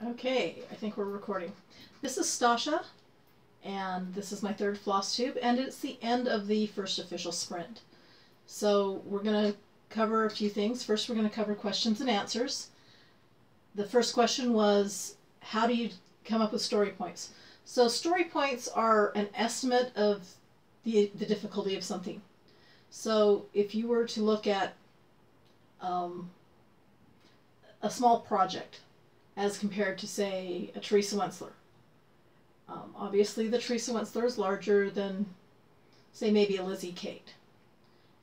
Okay, I think we're recording. This is Stasha, and this is my third FlossTube, and it's the end of the first official sprint. So we're going to cover a few things. First, we're going to cover questions and answers. The first question was, how do you come up with story points? So story points are an estimate of the difficulty of something. So if you were to look at a small project as compared to, say, a Teresa Wentzler. Obviously, the Teresa Wentzler is larger than, say, maybe a Lizzie Kate.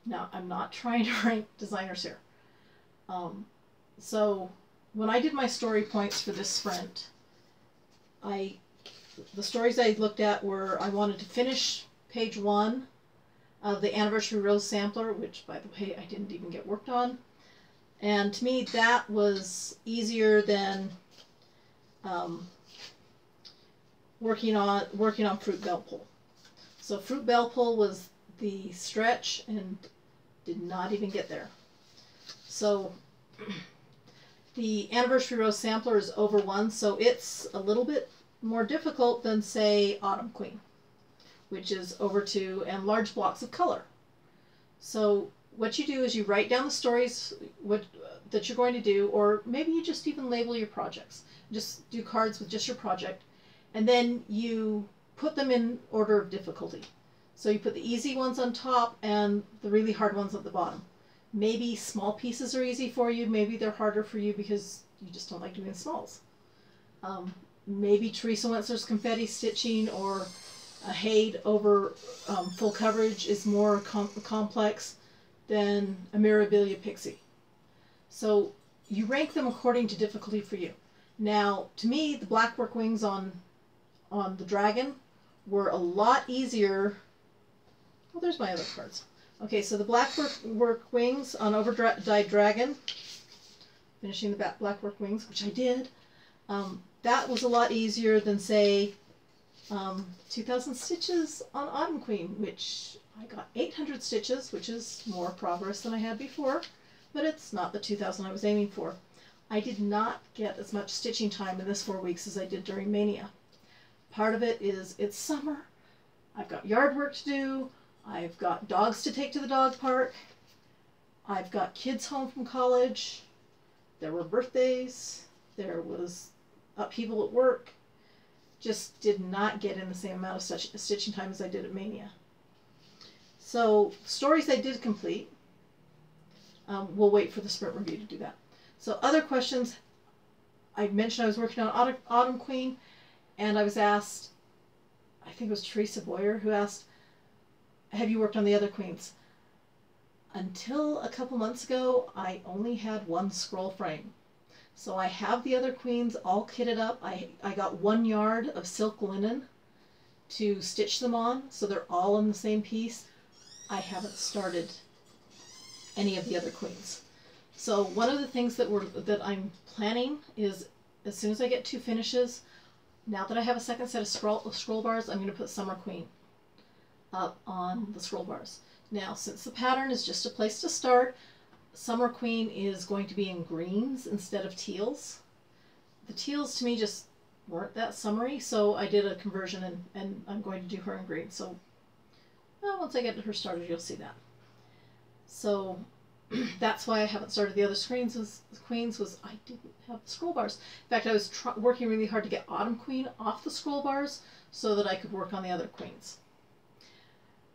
Now, I'm not trying to rank designers here. So when I did my story points for this sprint, the stories I looked at were, I wanted to finish page 1 of the Anniversary Rose Sampler, which, by the way, I didn't even get worked on. And to me, that was easier than working on Fruit Bell Pull. So Fruit Bell Pull was the stretch and did not even get there. So the Anniversary Rose Sampler is over 1, so it's a little bit more difficult than, say, Autumn Queen, which is over 2, and large blocks of color. So what you do is you write down the stories that you're going to do, or maybe you just even label your projects. Just do cards with just your project, and then you put them in order of difficulty. So you put the easy ones on top and the really hard ones at the bottom. Maybe small pieces are easy for you, maybe they're harder for you because you just don't like doing smalls. Maybe Teresa Wentzler's confetti stitching or a Haid over full coverage is more complex than a Mirabilia Pixie. So you rank them according to difficulty for you. Now, to me, the black work wings on the dragon were a lot easier. Well, there's my other cards. Okay, so the black work wings on Overdyed Dragon, finishing the black work wings, which I did, that was a lot easier than, say, 2,000 stitches on Autumn Queen, which I got 800 stitches, which is more progress than I had before, but it's not the 2,000 I was aiming for. I did not get as much stitching time in this 4 weeks as I did during Mania. Part of it is it's summer, I've got yard work to do, I've got dogs to take to the dog park, I've got kids home from college, there were birthdays, there was upheaval at work. Just did not get in the same amount of stitching time as I did at Mania. So stories I did complete. We'll wait for the sprint review to do that. So other questions, I mentioned I was working on Autumn Queen, and I was asked, I think it was Teresa Boyer who asked, have you worked on the other queens? Until a couple months ago, I only had 1 scroll frame. So I have the other queens all kitted up. I got 1 yard of silk linen to stitch them on, so they're all in the same piece. I haven't started any of the other queens. So one of the things that I'm planning is, as soon as I get 2 finishes, now that I have a second set of scroll bars, I'm going to put Summer Queen up on the scroll bars. Now, since the pattern is just a place to start, Summer Queen is going to be in greens instead of teals. The teals to me just weren't that summery, so I did a conversion and I'm going to do her in green. So well, once I get her started, you'll see that. So that's why I haven't started the other queens was I didn't have the scroll bars. In fact, I was working really hard to get Autumn Queen off the scroll bars so that I could work on the other queens.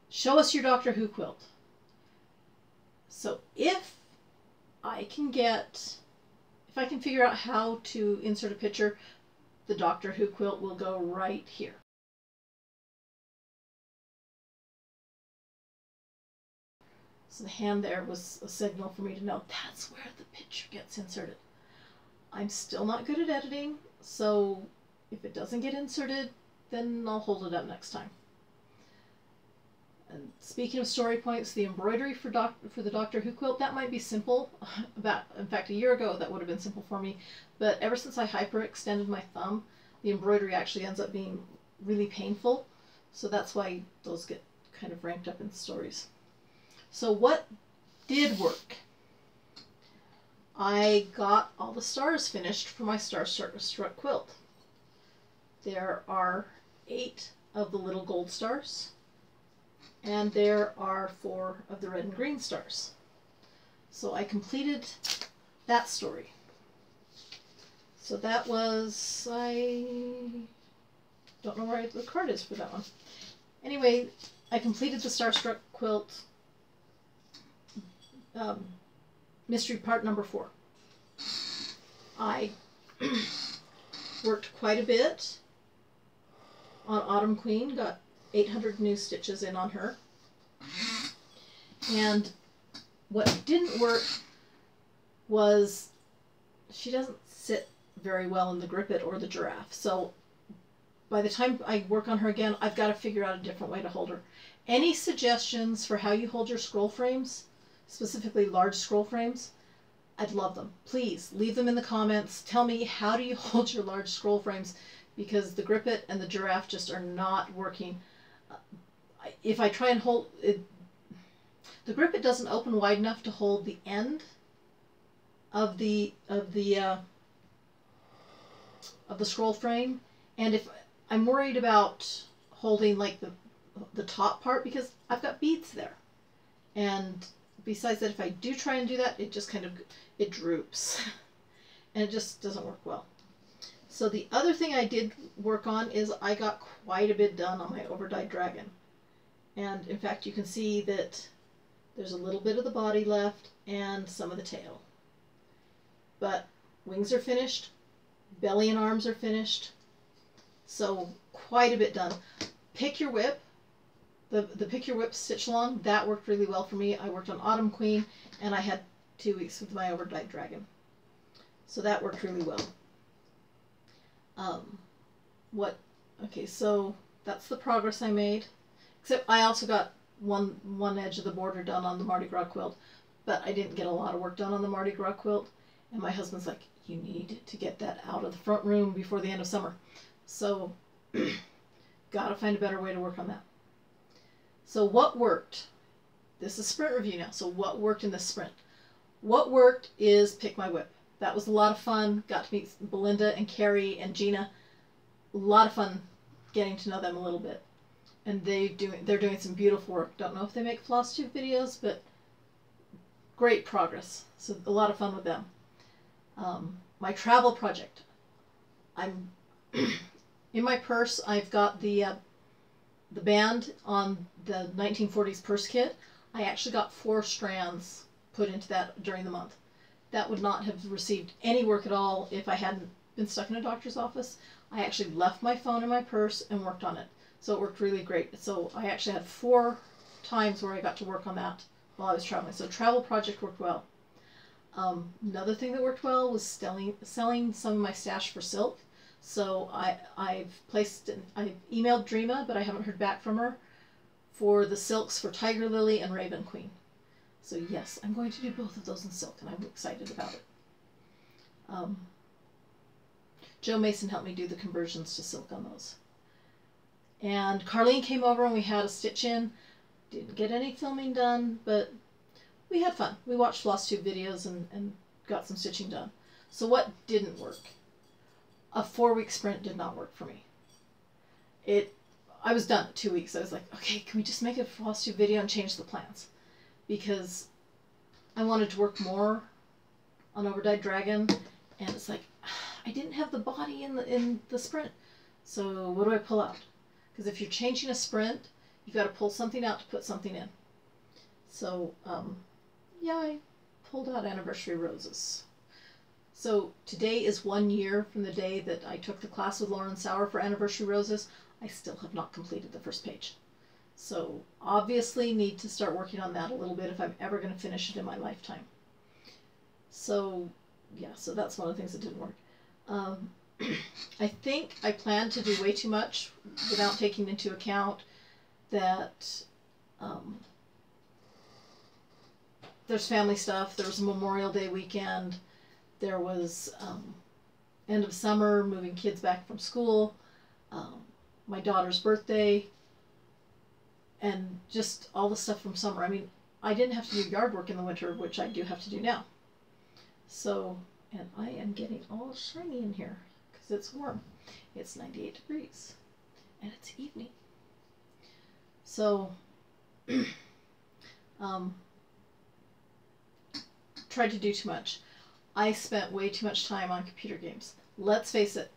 Show us your Doctor Who quilt. So if I can figure out how to insert a picture, the Doctor Who quilt will go right here. So the hand there was a signal for me to know that's where the picture gets inserted. I'm still not good at editing, so if it doesn't get inserted, then I'll hold it up next time. And speaking of story points, the embroidery for the Doctor Who quilt, that might be simple. In fact, a year ago that would have been simple for me, but ever since I hyperextended my thumb, the embroidery actually ends up being really painful, so that's why those get kind of ranked up in stories. So what did work? I got all the stars finished for my Starstruck quilt. There are 8 of the little gold stars, and there are 4 of the red and green stars. So I completed that story. So that was, I don't know where the card is for that one. Anyway, I completed the Starstruck quilt mystery part number 4. I worked quite a bit on Autumn Queen, got 800 new stitches in on her. And what didn't work was she doesn't sit very well in the Grip It or the Giraffe. So by the time I work on her again, I've got to figure out a different way to hold her. Any suggestions for how you hold your scroll frames, specifically large scroll frames, I'd love them. Please leave them in the comments. Tell me, how do you hold your large scroll frames? Because the Grip It and the Giraffe just are not working. If I try and hold it, the Grip It doesn't open wide enough to hold the end of the scroll frame, and if I'm worried about holding like the top part, because I've got beads there, and besides that, if I do try and do that, it just kind of, it droops and it just doesn't work well. So the other thing I did work on is I got quite a bit done on my overdyed dragon. And in fact, you can see that there's a little bit of the body left and some of the tail. But wings are finished, belly and arms are finished. So quite a bit done. Pick Your Whip, the Pick Your Whip stitch along, that worked really well for me. I worked on Autumn Queen, and I had 2 weeks with my overdyed dragon. So that worked really well. Okay, so that's the progress I made. Except I also got one edge of the border done on the Mardi Gras quilt, but I didn't get a lot of work done on the Mardi Gras quilt. And my husband's like, you need to get that out of the front room before the end of summer. So, gotta find a better way to work on that. So what worked? This is sprint review now. So what worked in this sprint? What worked is Pick My Whip. That was a lot of fun. Got to meet Belinda and Carrie and Gina. A lot of fun getting to know them a little bit. And they're doing some beautiful work. Don't know if they make FlossTube videos, but great progress. So a lot of fun with them. My travel project. I'm in my purse. I've got the band on the 1940s purse kit. I actually got 4 strands put into that during the month. That would not have received any work at all if I hadn't been stuck in a doctor's office. I actually left my phone in my purse and worked on it. So it worked really great. So I actually had 4 times where I got to work on that while I was traveling. So travel project worked well. Another thing that worked well was selling some of my stash for silk. So I've emailed Dreama, but I haven't heard back from her for the silks for Tiger Lily and Raven Queen. So yes, I'm going to do both of those in silk, and I'm excited about it. Joe Mason helped me do the conversions to silk on those. And Carlene came over and we had a stitch in. Didn't get any filming done, but we had fun. We watched FlossTube videos and got some stitching done. So what didn't work? A 4-week sprint did not work for me. I was done at 2 weeks. I was like, okay, can we just make a FlossTube video and change the plans? Because I wanted to work more on Overdyed Dragon, and it's like, I didn't have the body in the sprint. So what do I pull out? Because if you're changing a sprint, you've got to pull something out to put something in. So, yeah, I pulled out Anniversary Roses. So today is 1 year from the day that I took the class with Lauren Sauer for Anniversary Roses. I still have not completed the first page. So obviously need to start working on that a little bit if I'm ever going to finish it in my lifetime. So yeah, so that's one of the things that didn't work. I think I planned to do way too much without taking into account that there's family stuff. There was a Memorial Day weekend. There was end of summer, moving kids back from school, my daughter's birthday, and just all the stuff from summer. I mean, I didn't have to do yard work in the winter, which I do have to do now. So, and I am getting all shiny in here because it's warm. It's 98 degrees and it's evening. So, tried to do too much. I spent way too much time on computer games. Let's face it,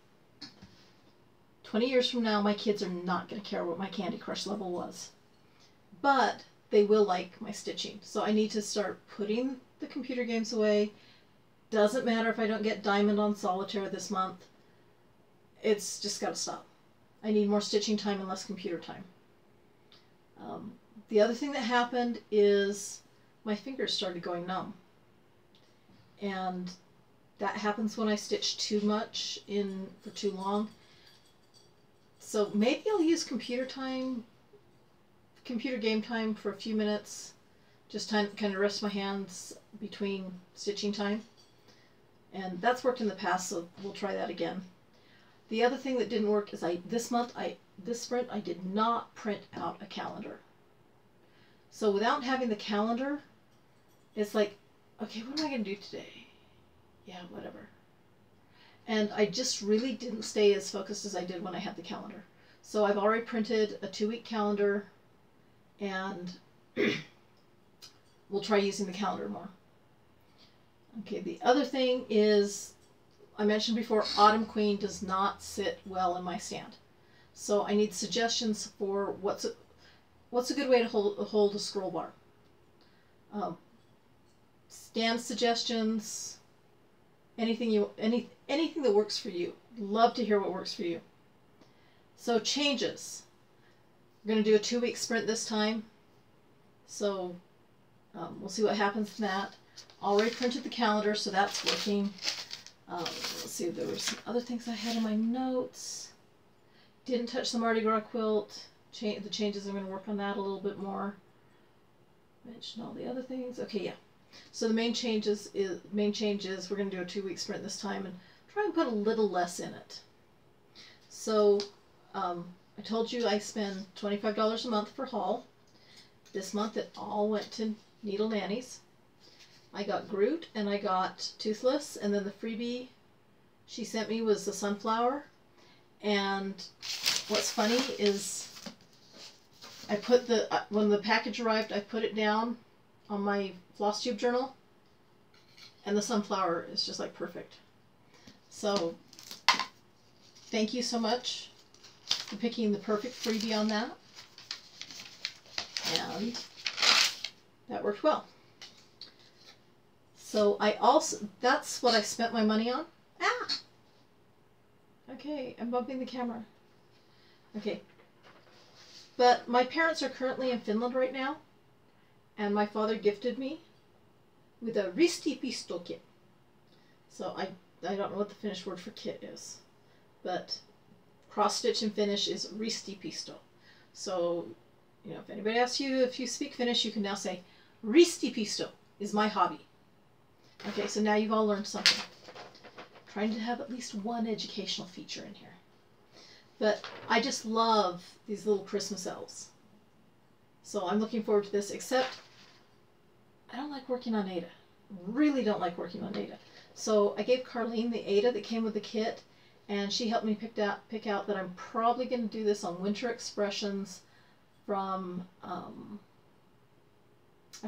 20 years from now, my kids are not going to care what my Candy Crush level was. But they will like my stitching. So I need to start putting the computer games away. Doesn't matter if I don't get Diamond on Solitaire this month. It's just got to stop. I need more stitching time and less computer time. The other thing that happened is my fingers started going numb. And that happens when I stitch too much in for too long. So maybe I'll use computer game time for a few minutes. Just kind of rest my hands between stitching time. And that's worked in the past, so we'll try that again. The other thing that didn't work is this sprint I did not print out a calendar. So without having the calendar, it's like, okay, what am I going to do today? Yeah, whatever. And I just really didn't stay as focused as I did when I had the calendar. So I've already printed a 2-week calendar, and we'll try using the calendar more. Okay, the other thing is, I mentioned before, Autumn Queen does not sit well in my stand. So I need suggestions for what's a good way to hold a scroll bar. Stand suggestions, anything that works for you. Love to hear what works for you. So changes. We're going to do a 2-week sprint this time. So we'll see what happens from that. Already printed the calendar, so that's working. Let's see, there were some other things I had in my notes. Didn't touch the Mardi Gras quilt. The changes, I'm going to work on that a little bit more. Mention all the other things. Okay, yeah. So the main change is we're going to do a 2-week sprint this time and try and put a little less in it. So I told you I spend $25 a month for haul. This month it all went to Needle Nannies. I got Groot and I got Toothless, and then the freebie she sent me was the sunflower. And what's funny is I put when the package arrived, I put it down on my FlossTube journal, and the sunflower is just like perfect. So thank you so much for picking the perfect freebie on that, and that worked well. So that's what I spent my money on. Ah! Okay, I'm bumping the camera. Okay. But my parents are currently in Finland right now, and my father gifted me with a Ristipisto kit. So I don't know what the Finnish word for kit is, but cross stitch in Finnish is Ristipisto. So, you know, if anybody asks you if you speak Finnish, you can now say Ristipisto is my hobby. Okay, so now you've all learned something. Trying to have at least one educational feature in here. But I just love these little Christmas elves. So I'm looking forward to this, except I don't like working on Ada. Really don't like working on Ada. So I gave Carlene the Ada that came with the kit, and she helped me pick out that I'm probably going to do this on Winter Expressions from, I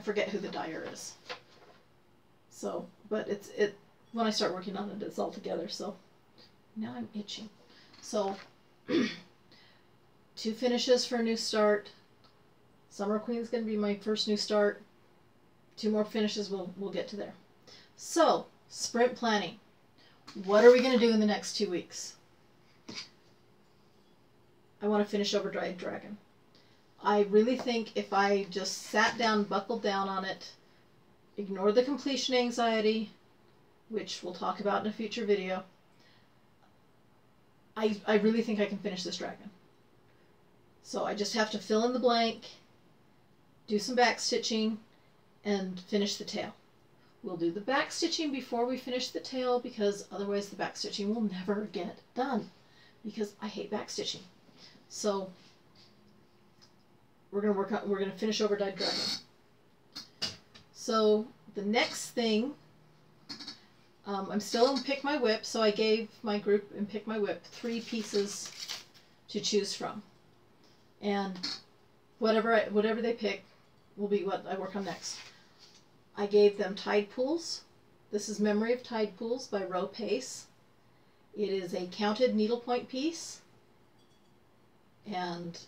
forget who the dyer is. So, but when I start working on it, it's all together. So now I'm itching. So 2 finishes for a new start. Summer Queen's going to be my first new start. 2 more finishes, we'll get to there. So, sprint planning. What are we going to do in the next 2 weeks? I want to finish Overdrive Dragon. I really think if I just sat down, buckled down on it, ignored the completion anxiety, which we'll talk about in a future video, I really think I can finish this dragon. So I just have to fill in the blank, do some back stitching, and finish the tail. We'll do the back stitching before we finish the tail, because otherwise the back stitching will never get done, because I hate back stitching. So we're gonna finish Overdrive Dragon. So the next thing I'm still in Pick My Whip, so I gave my group in Pick My Whip 3 pieces to choose from. And whatever they pick will be what I work on next. I gave them Tide Pools. This is Memory of Tide Pools by Roe Pace. It is a counted needlepoint piece, and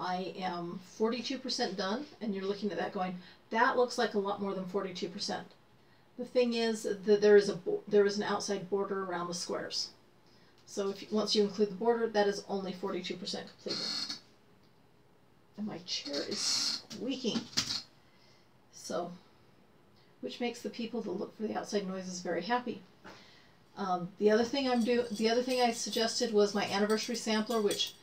I am 42% done, and you're looking at that going, that looks like a lot more than 42%. The thing is that there is an outside border around the squares. So once you include the border, that is only 42% completed. And my chair is squeaking. So, which makes the people that look for the outside noises very happy. The other thing I suggested was my anniversary sampler, which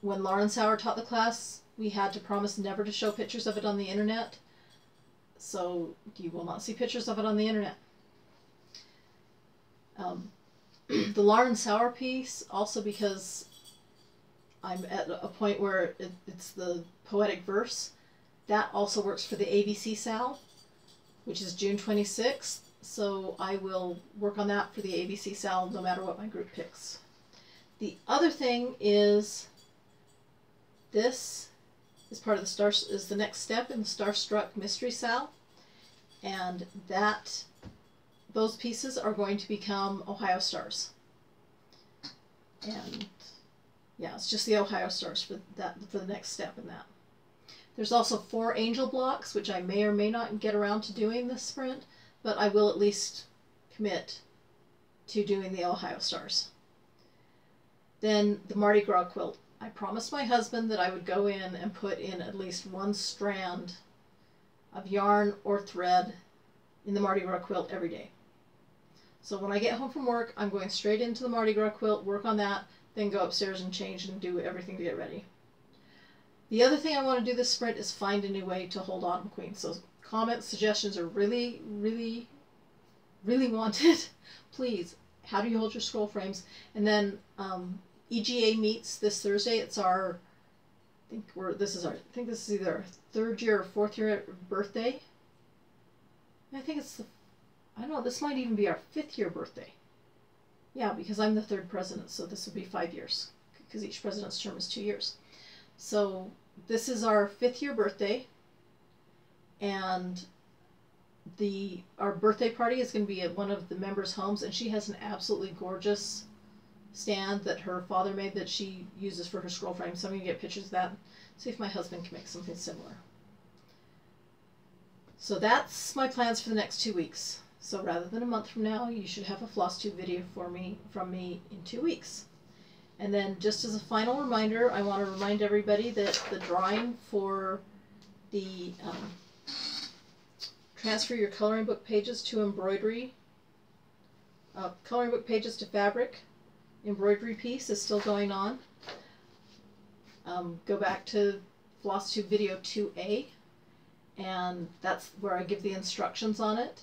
when Lauren Sauer taught the class, we had to promise never to show pictures of it on the internet. So you will not see pictures of it on the internet. The Lauren Sauer piece, also because I'm at a point where it's the poetic verse, that also works for the ABC Sal, which is June 26th. So I will work on that for the ABC Sal no matter what my group picks. The other thing is, this is part of the next step in the Starstruck Mystery Sal, and those pieces are going to become Ohio Stars. And yeah, it's just the Ohio Stars for the next step in that. There's also 4 angel blocks, which I may or may not get around to doing this sprint, but I will at least commit to doing the Ohio Stars. Then the Mardi Gras quilt. I promised my husband that I would go in and put in at least 1 strand of yarn or thread in the Mardi Gras quilt every day. So when I get home from work, I'm going straight into the Mardi Gras quilt, work on that, then go upstairs and change and do everything to get ready. The other thing I want to do this sprint is find a new way to hold Autumn Queen. So comments, suggestions are really, really, really wanted. Please, how do you hold your scroll frames? And then EGA meets this Thursday. It's our, I think this is either our 3rd year or 4th year birthday. I think it's I don't know, this might even be our 5th year birthday. Yeah, because I'm the 3rd president, so this would be 5 years, because each president's term is 2 years. So this is our 5th year birthday, and our birthday party is going to be at one of the members' homes, and she has an absolutely gorgeous stand that her father made that she uses for her scroll frame. So I'm going to get pictures of that, see if my husband can make something similar. So that's my plans for the next 2 weeks. So rather than a month from now, you should have a FlossTube video from me in 2 weeks. And then just as a final reminder, I want to remind everybody that the drawing for the transfer your coloring book pages to embroidery, coloring book pages to fabric embroidery piece is still going on. Go back to FlossTube video 2A, and that's where I give the instructions on it.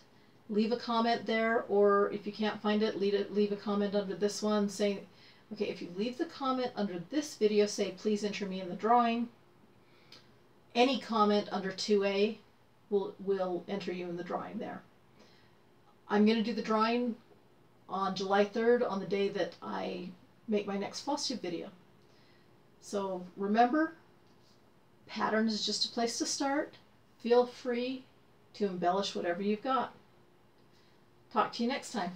Leave a comment there, or if you can't find it, leave a comment under this one saying, okay, if you leave the comment under this video, say, please enter me in the drawing. Any comment under 2A will enter you in the drawing there. I'm going to do the drawing on July 3rd, on the day that I make my next FlossTube video. So remember, pattern is just a place to start. Feel free to embellish whatever you've got. Talk to you next time.